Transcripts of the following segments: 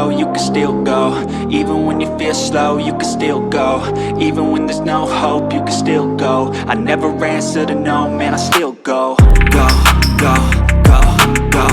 low, you can still go. Even when you feel slow, you can still go. Even when there's no hope, you can still go. I never answer to no, man, I still go. Go, go, go, go.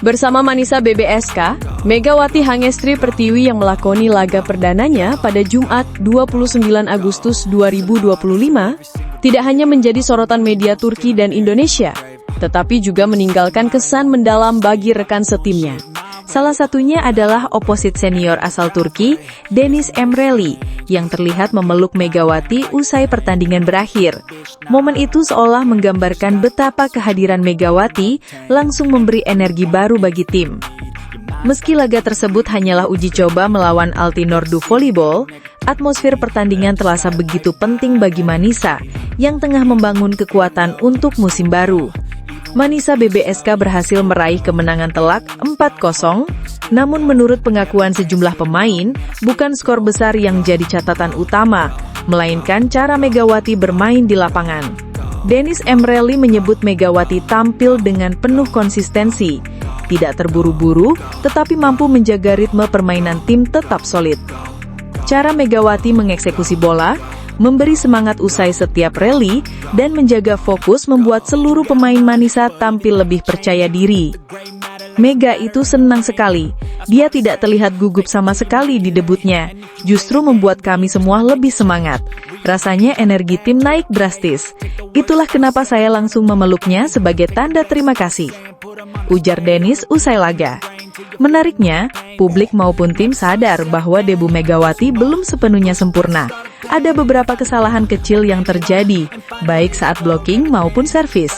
Bersama Manisa BBSK, Megawati Hangestri Pertiwi yang melakoni laga perdananya pada Jumat 29 Agustus 2025 tidak hanya menjadi sorotan media Turki dan Indonesia, tetapi juga meninggalkan kesan mendalam bagi rekan setimnya. Salah satunya adalah oposit senior asal Turki, Deniz Emreli, yang terlihat memeluk Megawati usai pertandingan berakhir. Momen itu seolah menggambarkan betapa kehadiran Megawati langsung memberi energi baru bagi tim. Meski laga tersebut hanyalah uji coba melawan Altinordu Volleyball, atmosfer pertandingan terasa begitu penting bagi Manisa yang tengah membangun kekuatan untuk musim baru. Manisa BBSK berhasil meraih kemenangan telak 4-0, namun menurut pengakuan sejumlah pemain, bukan skor besar yang jadi catatan utama, melainkan cara Megawati bermain di lapangan. Deniz Emreli menyebut Megawati tampil dengan penuh konsistensi, tidak terburu-buru, tetapi mampu menjaga ritme permainan tim tetap solid. Cara Megawati mengeksekusi bola, memberi semangat usai setiap rally, dan menjaga fokus membuat seluruh pemain Manisa tampil lebih percaya diri. Mega itu senang sekali. Dia tidak terlihat gugup sama sekali di debutnya, justru membuat kami semua lebih semangat. Rasanya energi tim naik drastis. Itulah kenapa saya langsung memeluknya sebagai tanda terima kasih, ujar Deniz usai laga. Menariknya, publik maupun tim sadar bahwa debu Megawati belum sepenuhnya sempurna. Ada beberapa kesalahan kecil yang terjadi, baik saat blocking maupun servis.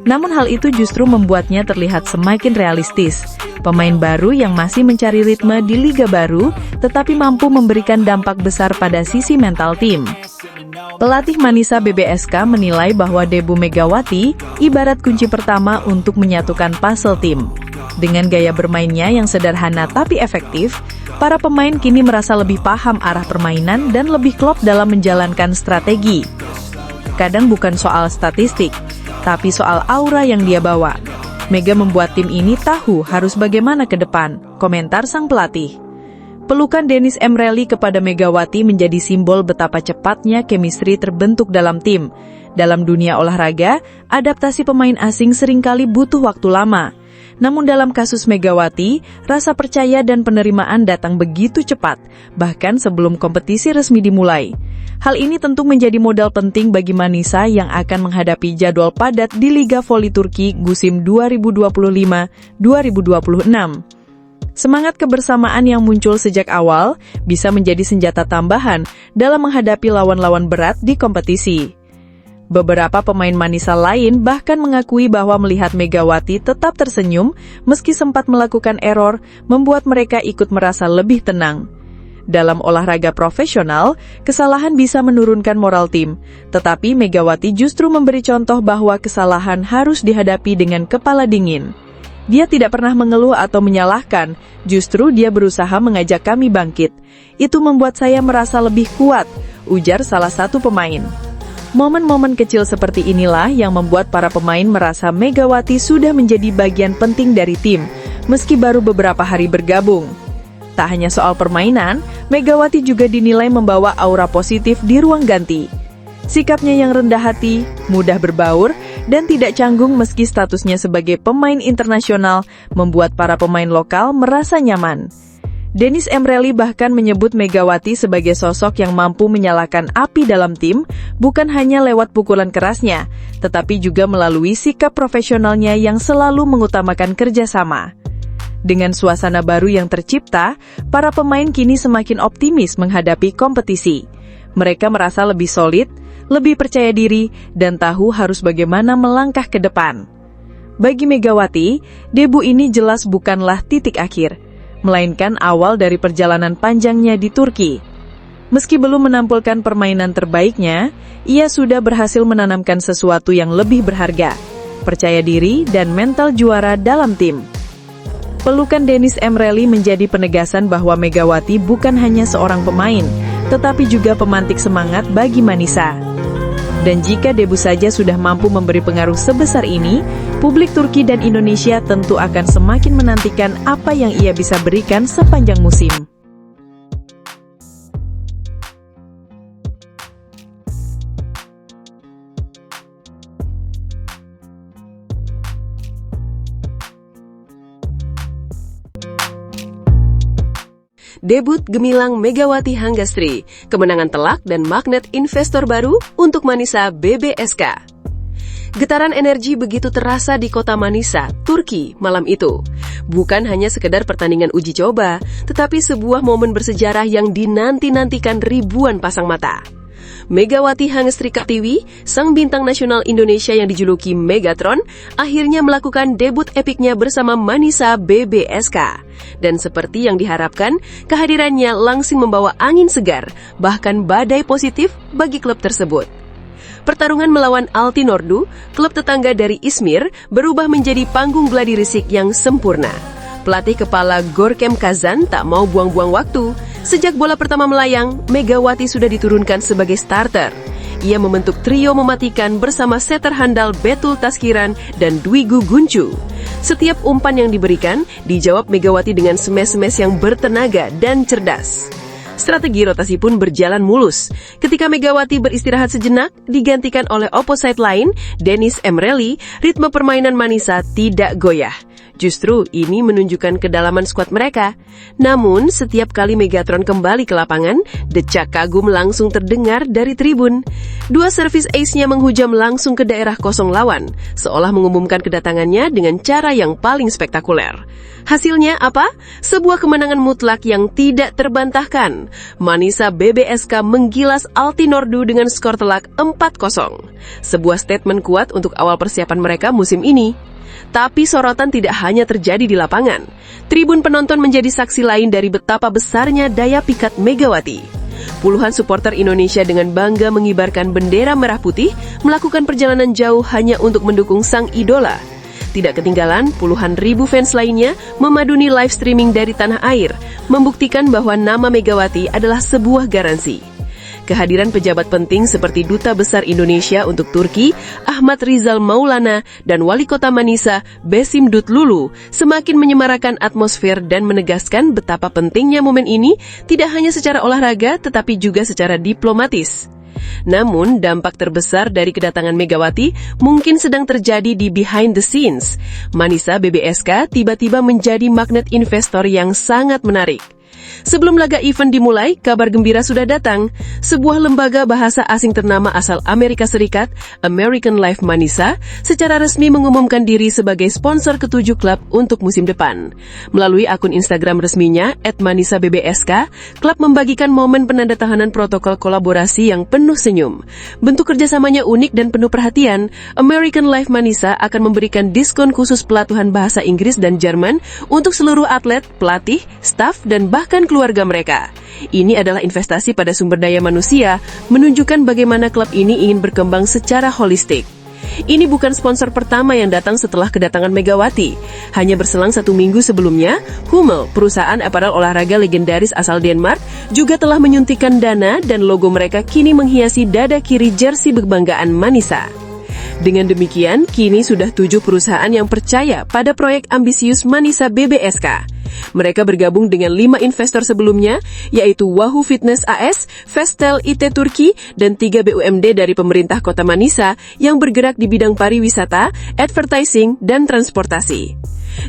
Namun hal itu justru membuatnya terlihat semakin realistis. Pemain baru yang masih mencari ritme di liga baru, tetapi mampu memberikan dampak besar pada sisi mental tim. Pelatih Manisa BBSK menilai bahwa debu Megawati ibarat kunci pertama untuk menyatukan puzzle tim. Dengan gaya bermainnya yang sederhana tapi efektif, para pemain kini merasa lebih paham arah permainan dan lebih klop dalam menjalankan strategi. Kadang bukan soal statistik, tapi soal aura yang dia bawa. Mega membuat tim ini tahu harus bagaimana ke depan, komentar sang pelatih. Pelukan Deniz Emreli kepada Megawati menjadi simbol betapa cepatnya chemistry terbentuk dalam tim. Dalam dunia olahraga, adaptasi pemain asing seringkali butuh waktu lama. Namun dalam kasus Megawati, rasa percaya dan penerimaan datang begitu cepat, bahkan sebelum kompetisi resmi dimulai. Hal ini tentu menjadi modal penting bagi Manisa yang akan menghadapi jadwal padat di Liga Voli Turki musim 2025-2026. Semangat kebersamaan yang muncul sejak awal bisa menjadi senjata tambahan dalam menghadapi lawan-lawan berat di kompetisi. Beberapa pemain Manisa lain bahkan mengakui bahwa melihat Megawati tetap tersenyum meski sempat melakukan error membuat mereka ikut merasa lebih tenang. Dalam olahraga profesional, kesalahan bisa menurunkan moral tim, tetapi Megawati justru memberi contoh bahwa kesalahan harus dihadapi dengan kepala dingin. Dia tidak pernah mengeluh atau menyalahkan, justru dia berusaha mengajak kami bangkit. Itu membuat saya merasa lebih kuat, ujar salah satu pemain. Momen-momen kecil seperti inilah yang membuat para pemain merasa Megawati sudah menjadi bagian penting dari tim, meski baru beberapa hari bergabung. Tak hanya soal permainan, Megawati juga dinilai membawa aura positif di ruang ganti. Sikapnya yang rendah hati, mudah berbaur, dan tidak canggung meski statusnya sebagai pemain internasional membuat para pemain lokal merasa nyaman. Deniz Emreli bahkan menyebut Megawati sebagai sosok yang mampu menyalakan api dalam tim, bukan hanya lewat pukulan kerasnya, tetapi juga melalui sikap profesionalnya yang selalu mengutamakan kerjasama. Dengan suasana baru yang tercipta, para pemain kini semakin optimis menghadapi kompetisi. Mereka merasa lebih solid, lebih percaya diri, dan tahu harus bagaimana melangkah ke depan. Bagi Megawati, debu ini jelas bukanlah titik akhir, melainkan awal dari perjalanan panjangnya di Turki. Meski belum menampilkan permainan terbaiknya, ia sudah berhasil menanamkan sesuatu yang lebih berharga, percaya diri dan mental juara dalam tim. Pelukan Deniz Emreli menjadi penegasan bahwa Megawati bukan hanya seorang pemain, tetapi juga pemantik semangat bagi Manisa. Dan jika debu saja sudah mampu memberi pengaruh sebesar ini, publik Turki dan Indonesia tentu akan semakin menantikan apa yang ia bisa berikan sepanjang musim. Debut gemilang Megawati Hangestri, kemenangan telak dan magnet investor baru untuk Manisa BBSK. Getaran energi begitu terasa di kota Manisa, Turki malam itu. Bukan hanya sekedar pertandingan uji coba, tetapi sebuah momen bersejarah yang dinanti-nantikan ribuan pasang mata. Megawati Hangestri Kartiwi, sang bintang nasional Indonesia yang dijuluki Megatron, akhirnya melakukan debut epiknya bersama Manisa BBSK. Dan seperti yang diharapkan, kehadirannya langsung membawa angin segar, bahkan badai positif bagi klub tersebut. Pertarungan melawan Altinordu, klub tetangga dari Izmir, berubah menjadi panggung gladi risik yang sempurna. Pelatih kepala Gorkem Kazan tak mau buang-buang waktu. Sejak bola pertama melayang, Megawati sudah diturunkan sebagai starter. Ia membentuk trio mematikan bersama setter handal Betul Taskiran dan Dwigu Guncu. Setiap umpan yang diberikan, dijawab Megawati dengan smash-smash yang bertenaga dan cerdas. Strategi rotasi pun berjalan mulus. Ketika Megawati beristirahat sejenak, digantikan oleh opposite lain, Dennis Emreli, ritme permainan Manisa tidak goyah. Justru ini menunjukkan kedalaman skuad mereka. Namun, setiap kali Megatron kembali ke lapangan, decak kagum langsung terdengar dari tribun. Dua servis ace-nya menghujam langsung ke daerah kosong lawan, seolah mengumumkan kedatangannya dengan cara yang paling spektakuler. Hasilnya apa? Sebuah kemenangan mutlak yang tidak terbantahkan. Manisa BBSK menggilas Altinordu dengan skor telak 4-0. Sebuah statement kuat untuk awal persiapan mereka musim ini. Tapi sorotan tidak hanya terjadi di lapangan. Tribun penonton menjadi saksi lain dari betapa besarnya daya pikat Megawati. Puluhan supporter Indonesia dengan bangga mengibarkan bendera merah putih melakukan perjalanan jauh hanya untuk mendukung sang idola. Tidak ketinggalan, puluhan ribu fans lainnya memaduni live streaming dari tanah air, membuktikan bahwa nama Megawati adalah sebuah garansi. Kehadiran pejabat penting seperti Duta Besar Indonesia untuk Turki, Ahmad Rizal Maulana, dan Wali Kota Manisa, Besim Dutlulu, semakin menyemarakan atmosfer dan menegaskan betapa pentingnya momen ini tidak hanya secara olahraga tetapi juga secara diplomatis. Namun, dampak terbesar dari kedatangan Megawati mungkin sedang terjadi di behind the scenes. Manisa BBSK tiba-tiba menjadi magnet investor yang sangat menarik. Sebelum laga event dimulai, kabar gembira sudah datang. Sebuah lembaga bahasa asing ternama asal Amerika Serikat, American Life Manisa, secara resmi mengumumkan diri sebagai sponsor ke-7 klub untuk musim depan. Melalui akun Instagram resminya, @ManisaBBSK, klub membagikan momen penandatanganan protokol kolaborasi yang penuh senyum. Bentuk kerjasamanya unik dan penuh perhatian. American Life Manisa akan memberikan diskon khusus pelatihan bahasa Inggris dan Jerman untuk seluruh atlet, pelatih, staf, dan bahkan keluarga mereka. Ini adalah investasi pada sumber daya manusia, menunjukkan bagaimana klub ini ingin berkembang secara holistik. Ini bukan sponsor pertama yang datang setelah kedatangan Megawati. Hanya berselang 1 minggu sebelumnya, Hummel, perusahaan aparel olahraga legendaris asal Denmark, juga telah menyuntikkan dana dan logo mereka kini menghiasi dada kiri jersey kebanggaan Manisa. Dengan demikian, kini sudah 7 perusahaan yang percaya pada proyek ambisius Manisa BBSK. Mereka bergabung dengan 5 investor sebelumnya, yaitu Wahoo Fitness AS, Vestel IT Turki, dan 3 BUMD dari pemerintah kota Manisa yang bergerak di bidang pariwisata, advertising, dan transportasi.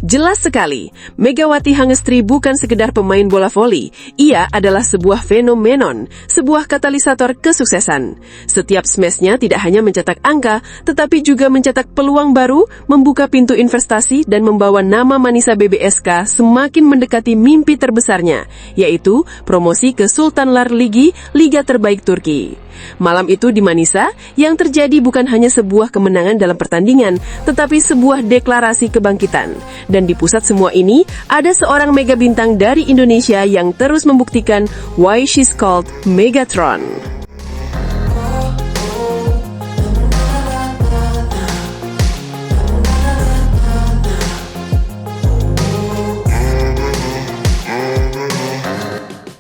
Jelas sekali, Megawati Hangestri bukan sekedar pemain bola voli. Ia adalah sebuah fenomenon, sebuah katalisator kesuksesan. Setiap smash-nya tidak hanya mencetak angka, tetapi juga mencetak peluang baru, membuka pintu investasi, dan membawa nama Manisa BBSK semakin mendekati mimpi terbesarnya, yaitu promosi ke Sultanlar Ligi, Liga Terbaik Turki. Malam itu di Manisa, yang terjadi bukan hanya sebuah kemenangan dalam pertandingan, tetapi sebuah deklarasi kebangkitan. Dan di pusat semua ini, ada seorang mega bintang dari Indonesia yang terus membuktikan why she's called Megatron.